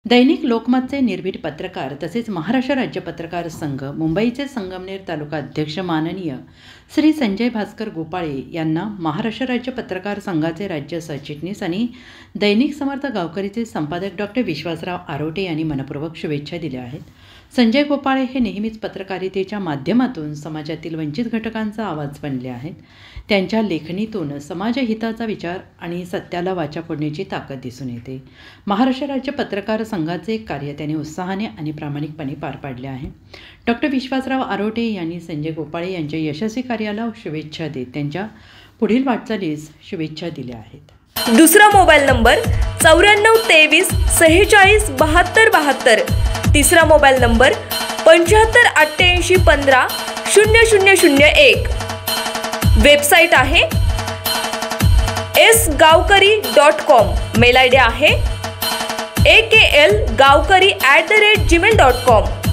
दैनिक लोकमतचे निर्भीड पत्रकार तसेच महाराष्ट्र राज्य पत्रकार संघ मुंबईचे संगमनेर तालुका अध्यक्ष माननीय श्री संजय भास्कर गोपाळे यांना महाराष्ट्र राज्य पत्रकार संघाचे राज्य सरचिटणीस आणि दैनिक समर्थ गावकरीचे संपादक डॉक्टर विश्वासराव आरोटे यांनी मनपूर्वक शुभेच्छा दिल्या आहेत। संजय गोपाळे हे नेहमीच पत्रकारितेच्या माध्यमातून समाजातील वंचित घटकांचा आवाज बनले आहेत। त्यांच्या लेखणीतून समाजहिताचा विचार आणि सत्याला वाचा फोडण्याची ताकद दिसून येते। महाराष्ट्र राज्य पत्रकार संघाचे कार्य त्यांनी उत्साहाने आणि प्रामाणिकपणे पार पाडले आहे। डॉक्टर विश्वासराव आरोटे यांनी संजय गोपाळे यांच्या यशस्वी कार्याला शुभेच्छा देत त्यांच्या पुढील वाटचालीस शुभेच्छा दिल्या आहेत। दुसरा मोबाईल नंबर 9423 46 72 72, तिसरा मोबाईल नंबर 75 88 15 0001। वेबसाईट आहे sgavkari.com। मेल आयडी आहे aklgavkari@gmail.com।